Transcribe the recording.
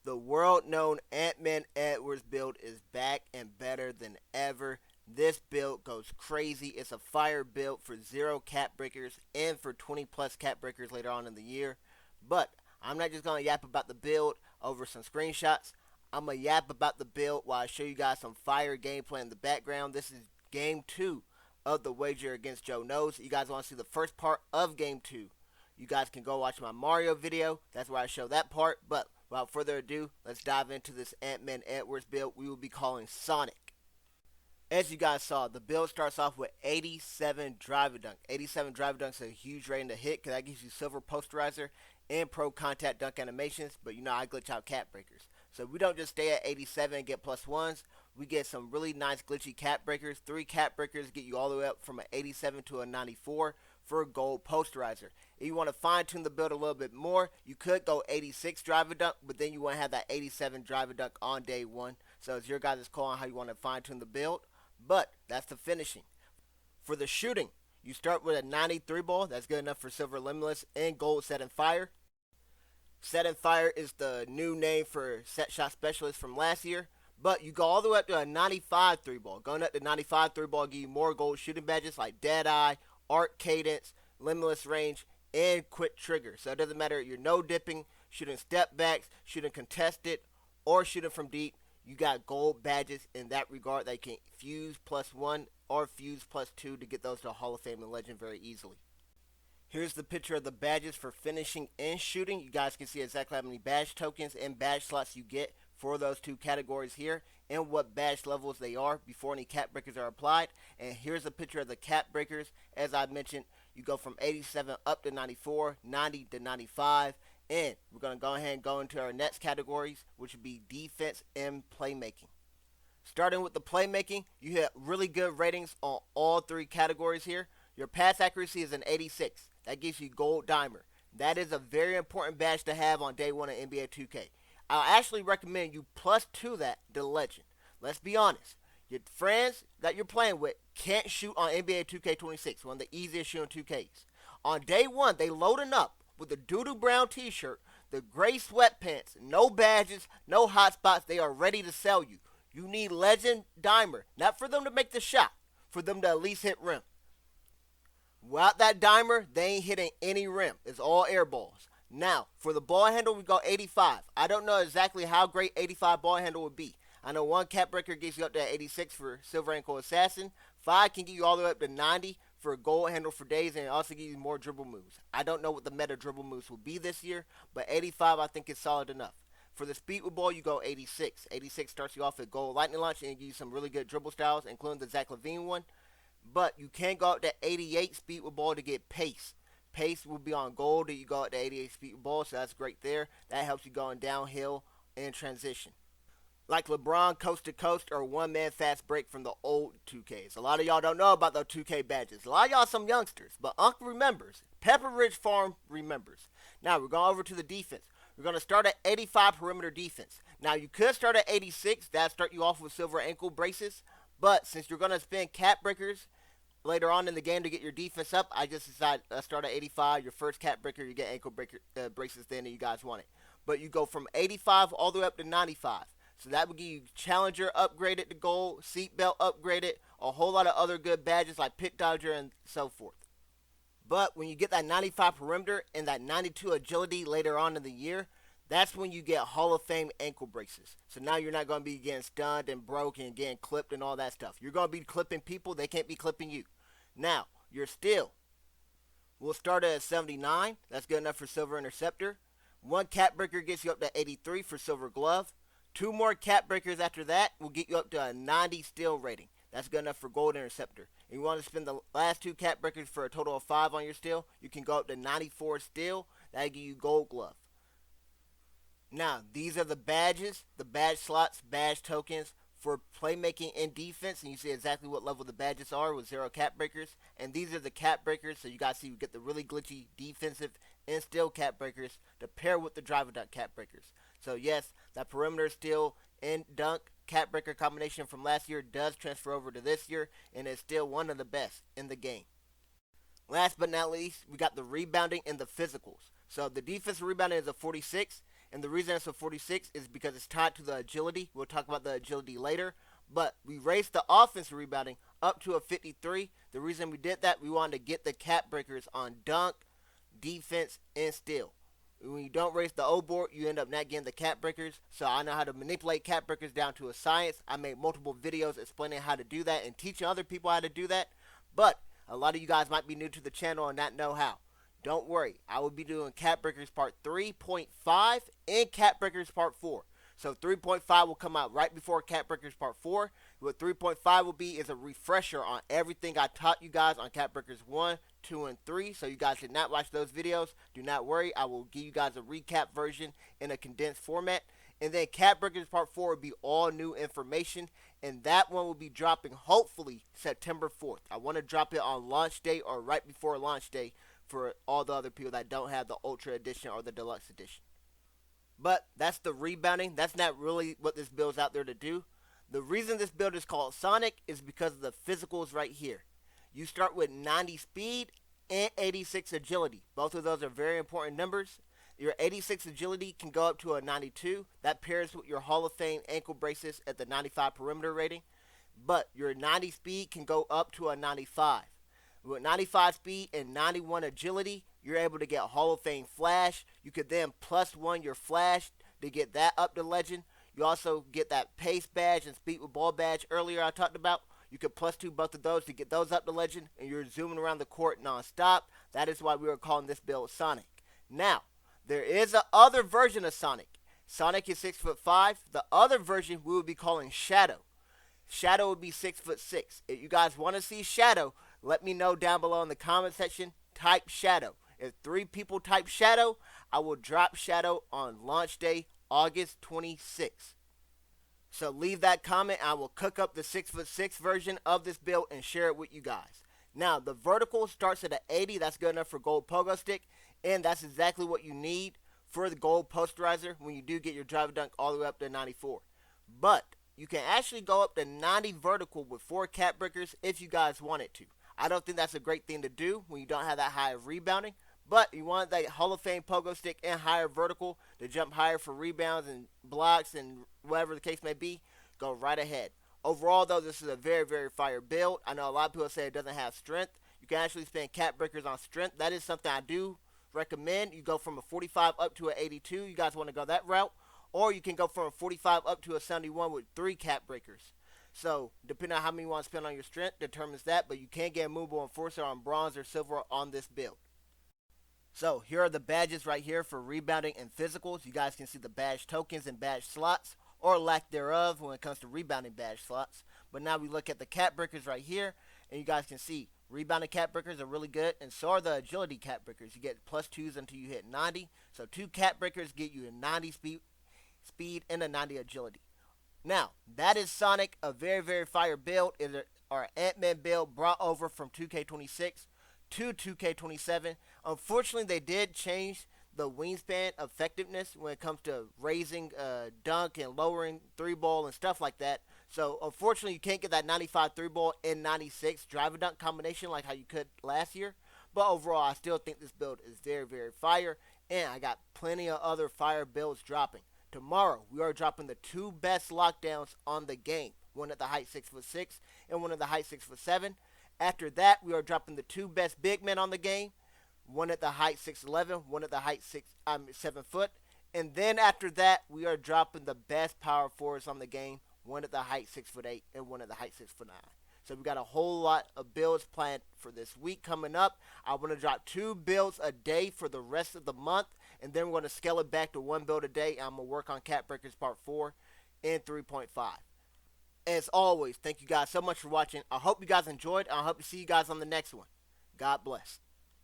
The world-known Ant-Man Edwards build is back and better than ever. This build goes crazy. It's a fire build for 0 cap breakers and for 20 plus cap breakers later on in the year. But I'm not just going to yap about the build over some screenshots. I'm going to yap about the build while I show you guys some fire gameplay in the background. This is game 2 of the wager against Joe Knows. You guys want to see the first part of game 2. You guys can go watch my Mario video. That's where I show that part. But without further ado, let's dive into this Ant-Man Edwards build we will be calling Sonic. As you guys saw, the build starts off with 87 driver dunk. 87 driver dunks is a huge rating to hit because that gives you silver posterizer and pro contact dunk animations. But you know I glitch out cap breakers. So we don't just stay at 87 and get plus ones. We get some really nice glitchy cap breakers. 3 cap breakers get you all the way up from an 87 to a 94 for a gold posterizer. If you want to fine tune the build a little bit more, you could go 86 driver dunk, but then you want to have that 87 driver dunk on day 1. So it's your guys' call on how you want to fine tune the build. But that's the finishing. For the shooting, you start with a 93 ball. That's good enough for silver limitless and gold set and fire. Set and fire is the new name for set shot specialist from last year. But you go all the way up to a 95 3 ball. Going up to 95 3 ball give you more gold shooting badges like Deadeye, Arc Cadence, Limitless Range, and Quick Trigger. So it doesn't matter if you're no dipping, shooting step backs, shooting contested, or shooting from deep. You got gold badges in that regard. They can fuse +1 or fuse +2 to get those to Hall of Fame and Legend very easily. Here's the picture of the badges for finishing and shooting. You guys can see exactly how many badge tokens and badge slots you get for those 2 categories here and what badge levels they are before any cap breakers are applied. And here's a picture of the cap breakers. As I mentioned, you go from 87 up to 94, 90 to 95. And we're going to go ahead and go into our next categories, which would be defense and playmaking. Starting with the playmaking, you hit really good ratings on all 3 categories here. Your pass accuracy is an 86. That gives you gold dimer. That is a very important badge to have on day 1 of NBA 2K. I'll actually recommend you +2 that to legend. Let's be honest. Your friends that you're playing with can't shoot on NBA 2K26, one of the easiest shooting 2Ks. On day 1, they loading up with the doo-doo brown t-shirt, the gray sweatpants, no badges, no hotspots. They are ready to sell you. You need legend dimer, not for them to make the shot, for them to at least hit rim. Without that dimer, they ain't hitting any rim. It's all air balls. Now, for the ball handle, we go 85. I don't know exactly how great 85 ball handle would be. I know 1 cap breaker gets you up to 86 for Silver Ankle Assassin. 5 can get you all the way up to 90 for a gold handle for days, and it also gives you more dribble moves. I don't know what the meta dribble moves will be this year, but 85 I think is solid enough. For the speed with ball, you go 86. 86 starts you off at gold lightning launch and gives you some really good dribble styles, including the Zach LaVine one. But you can go up to 88 speed with ball to get pace. Pace will be on gold, and you go up to 88 speed with ball, so that's great there. That helps you going downhill and transition. Like LeBron coast to coast or one man fast break from the old 2Ks. A lot of y'all don't know about those 2K badges. A lot of y'all some youngsters, but Uncle remembers. Pepper Ridge Farm remembers. Now we're going over to the defense. We're going to start at 85 perimeter defense. Now you could start at 86. That'd start you off with silver ankle braces. But since you're going to spend cap breakers later on in the game to get your defense up, I just decided start at 85. Your first cap breaker, you get ankle breaker braces then, and you guys want it. But you go from 85 all the way up to 95. So that would give you Challenger upgraded to gold, Seatbelt upgraded, a whole lot of other good badges like Pit Dodger and so forth. But when you get that 95 perimeter and that 92 agility later on in the year, that's when you get Hall of Fame ankle braces. So now you're not going to be getting stunned and broken and getting clipped and all that stuff. You're going to be clipping people. They can't be clipping you. Now, your steel will start at 79. That's good enough for Silver Interceptor. 1 cap breaker gets you up to 83 for Silver Glove. 2 more cap breakers after that will get you up to a 90 steel rating. That's good enough for Gold Interceptor. If you want to spend the last 2 cap breakers for a total of 5 on your steel, you can go up to 94 steel. That'll give you Gold Glove. Now, these are the badges, the badge slots, badge tokens for playmaking and defense. And you see exactly what level the badges are with 0 cap breakers. And these are the cap breakers. So you guys see you get the really glitchy defensive and steel cap breakers to pair with the driver dunk cap breakers. So yes, that perimeter steel and dunk cap breaker combination from last year does transfer over to this year, and is still one of the best in the game. Last but not least, we got the rebounding and the physicals. So the defensive rebounding is a 46, And the reason it's a 46 is because it's tied to the agility. We'll talk about the agility later. But we raised the offensive rebounding up to a 53. The reason we did that, we wanted to get the cap breakers on dunk, defense, and steal. When you don't raise the O board, you end up not getting the cap breakers. So I know how to manipulate cap breakers down to a science. I made multiple videos explaining how to do that and teaching other people how to do that. But a lot of you guys might be new to the channel and not know how. Don't worry, I will be doing cap breakers part 3.5 and cap breakers part 4. So 3.5 will come out right before Cat Breakers Part 4. What 3.5 will be is a refresher on everything I taught you guys on Cat Breakers 1, 2, and 3. So you guys did not watch those videos. Do not worry. I will give you guys a recap version in a condensed format. And then Cat Breakers Part 4 will be all new information. And that one will be dropping hopefully September 4th. I want to drop it on launch day or right before launch day for all the other people that don't have the Ultra Edition or the Deluxe Edition. But that's the rebounding. That's not really what this build's out there to do. The reason this build is called Sonic is because of the physicals right here. You start with 90 speed and 86 agility. Both of those are very important numbers. Your 86 agility can go up to a 92. That pairs with your Hall of Fame ankle braces at the 95 perimeter rating. But your 90 speed can go up to a 95. With 95 speed and 91 agility, you're able to get Hall of Fame flash. You could then +1 your flash to get that up to legend. You also get that pace badge and speed with ball badge earlier I talked about. You could +2 both of those to get those up to legend, and you're zooming around the court non-stop. That is why we were calling this build Sonic. Now, there is a other version of Sonic. Sonic is 6'5". The other version we would be calling Shadow. Shadow would be 6'6". If you guys want to see Shadow, let me know down below in the comment section. Type Shadow. If 3 people type Shadow, I will drop Shadow on launch day, August 26th. So leave that comment. I will cook up the 6'6" version of this build and share it with you guys. Now, the vertical starts at an 80. That's good enough for gold pogo stick. And that's exactly what you need for the gold posterizer when you do get your driver dunk all the way up to 94. But you can actually go up to 90 vertical with 4 cap breakers if you guys wanted to. I don't think that's a great thing to do when you don't have that high of rebounding. But you want that Hall of Fame pogo stick and higher vertical to jump higher for rebounds and blocks and whatever the case may be, go right ahead. Overall, though, this is a very, very fire build. I know a lot of people say it doesn't have strength. You can actually spend cap breakers on strength. That is something I do recommend. You go from a 45 up to an 82. You guys want to go that route. Or you can go from a 45 up to a 71 with 3 cap breakers. So, depending on how many you want to spend on your strength determines that, but you can get a movable enforcer on bronze or silver on this build. So, here are the badges right here for rebounding and physicals. You guys can see the badge tokens and badge slots, or lack thereof when it comes to rebounding badge slots. But now we look at the cap breakers right here, and you guys can see rebounding cap breakers are really good, and so are the agility cap breakers. You get +2s until you hit 90. So, 2 cap breakers get you a 90 speed and a 90 agility. Now, that is Sonic, a very, very fire build. It's our Ant-Man build brought over from 2K26 to 2K27. Unfortunately, they did change the wingspan effectiveness when it comes to raising dunk and lowering 3-ball and stuff like that. So, unfortunately, you can't get that 95 3-ball and 96 drive and dunk combination like how you could last year. But overall, I still think this build is very, very fire. And I got plenty of other fire builds dropping. Tomorrow, we are dropping the 2 best lockdowns on the game. One at the height 6'6" and one at the height 6'7". After that, we are dropping the 2 best big men on the game. One at the height 6'11", one at the height 7 foot. And then after that, we are dropping the best power forwards on the game. One at the height 6'8" and one at the height 6'9". So we got a whole lot of builds planned for this week coming up. I want to drop 2 builds a day for the rest of the month. And then we're going to scale it back to 1 build a day. I'm going to work on Cat Breakers Part 4 and 3.5. As always, thank you guys so much for watching. I hope you guys enjoyed. I hope to see you guys on the next one. God bless.